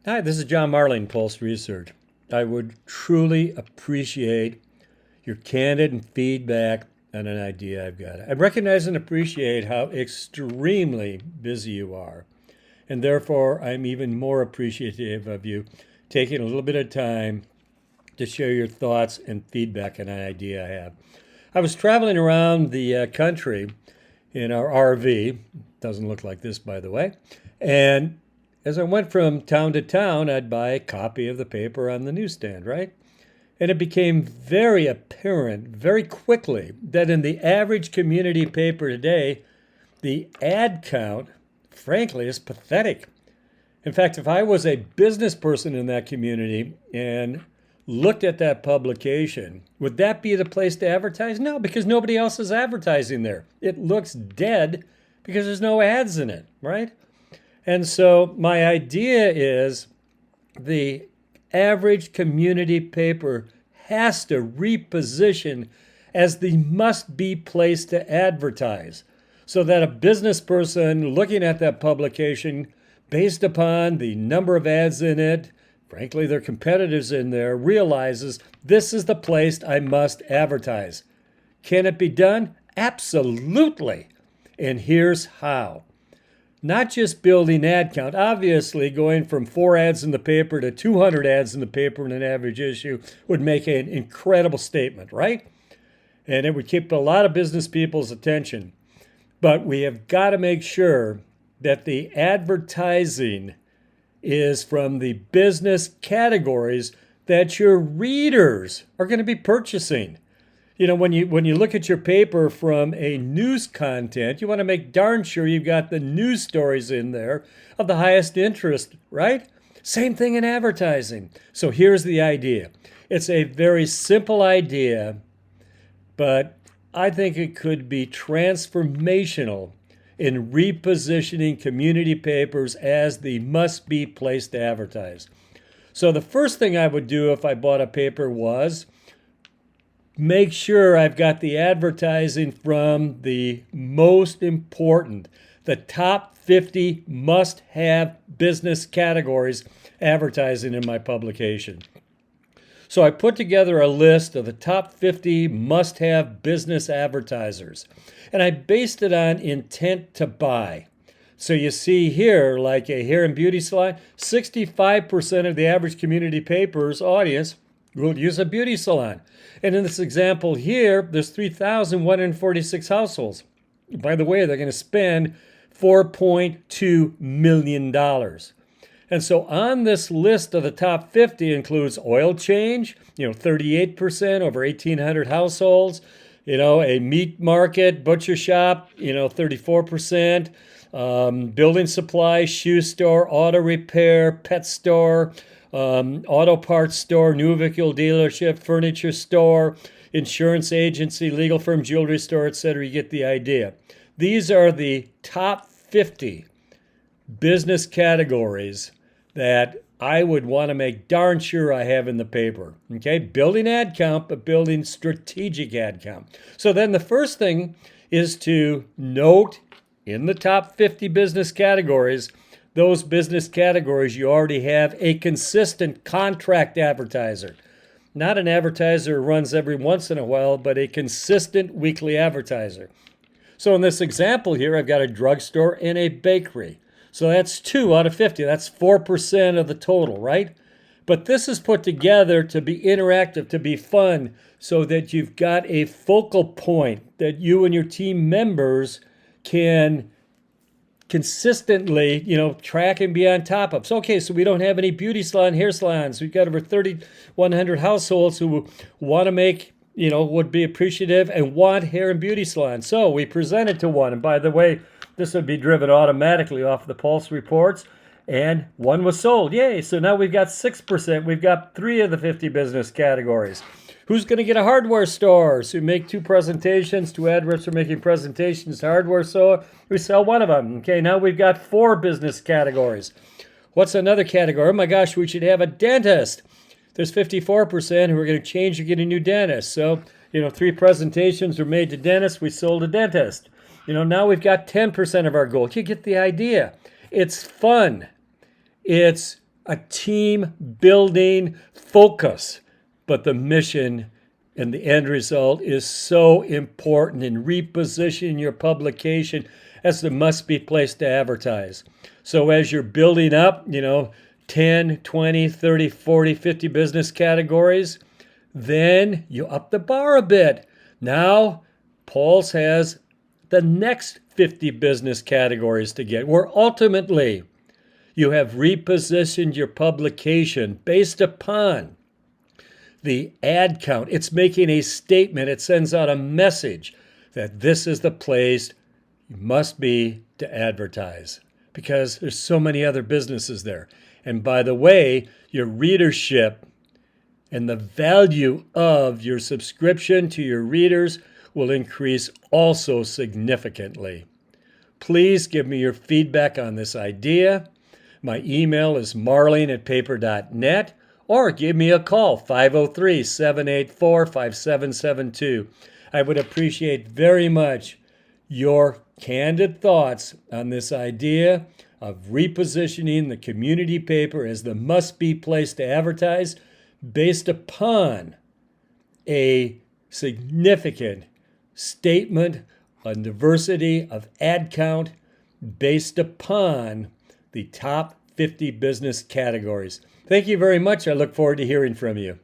Hi, this is John Marling, Pulse Research. I would truly appreciate your candid feedback on an idea I've got. I recognize and appreciate how extremely busy you are, and therefore I'm even more appreciative of you taking a little bit of time to share your thoughts and feedback on an idea I have. I was traveling around the country in our RV. Doesn't look like this, by the way. And as I went from town to town, I'd buy a copy of the paper on the newsstand, right? And it became very apparent very quickly that in the average community paper today, the ad count, frankly, is pathetic. In fact, if I was a business person in that community and looked at that publication, would that be the place to advertise? No, because nobody else is advertising there. It looks dead because there's no ads in it, right? And so my idea is the average community paper has to reposition as the must be place to advertise so that a business person looking at that publication, based upon the number of ads in it, frankly, their competitors in there, realizes this is the place I must advertise. Can it be done? Absolutely. And here's how. Not just building ad count. Obviously, going from 4 ads in the paper to 200 ads in the paper in an average issue would make an incredible statement, right? And it would keep a lot of business people's attention. But we have got to make sure that the advertising is from the business categories that your readers are going to be purchasing. You know, when you look at your paper from a news content, you want to make darn sure you've got the news stories in there of the highest interest, right? Same thing in advertising. So here's the idea. It's a very simple idea, but I think it could be transformational in repositioning community papers as the must-be place to advertise. So the first thing I would do if I bought a paper was make sure I've got the advertising from the most important, the top 50 must-have business categories advertising in my publication. So I put together a list of the top 50 must-have business advertisers, and I based it on intent to buy. So you see here, like a hair and beauty salon, 65% of the average community paper's audience will use a beauty salon. And in this example here, there's 3,146 households. By the way, they're going to spend $4.2 million. And so on this list of the top 50 includes oil change, 38% over 1,800 households, a meat market, butcher shop, 34%, building supply, shoe store, auto repair, pet store, auto parts store, new vehicle dealership, furniture store, insurance agency, legal firm, jewelry store, etc. You get the idea. These are the top 50 business categories that I would want to make darn sure I have in the paper. Okay, building ad count, but building strategic ad count. So then the first thing is to note in the top 50 business categories, those business categories you already have a consistent contract advertiser. Not an advertiser who runs every once in a while, but a consistent weekly advertiser. So in this example here, I've got a drugstore and a bakery. So that's 2 out of 50. That's 4% of the total, right? But this is put together to be interactive, to be fun, so that you've got a focal point that you and your team members can consistently, track and be on top of. So, okay, so we don't have any beauty salon, hair salons. We've got over 3,100 households who want to make, would be appreciative and want hair and beauty salons. So we presented to one. And by the way, this would be driven automatically off the Pulse reports. And one was sold. Yay. So now we've got 6%. We've got 3 of the 50 business categories. Who's going to get a hardware store? So we make 2 presentations. 2 ad reps are making presentations to hardware store. We sell one of them. Okay, now we've got 4 business categories. What's another category? Oh my gosh, we should have a dentist. There's 54% who are going to change or get a new dentist. So, 3 presentations were made to dentists. We sold a dentist. Now we've got 10% of our goal. You get the idea. It's fun. It's a team building focus, but the mission and the end result is so important in repositioning your publication as the must-be place to advertise. So as you're building up, 10, 20, 30, 40, 50 business categories, then you up the bar a bit. Now, Pauls has the next 50 business categories to get, where ultimately you have repositioned your publication based upon the ad count. It's making a statement. It sends out a message that this is the place you must be to advertise because there's so many other businesses there. And by the way, your readership and the value of your subscription to your readers will increase also significantly. Please give me your feedback on this idea. My email is marling@paper.net, or give me a call, 503-784-5772. I would appreciate very much your candid thoughts on this idea of repositioning the community paper as the must-be place to advertise based upon a significant statement on diversity of ad count based upon the top 50 business categories. Thank you very much. I look forward to hearing from you.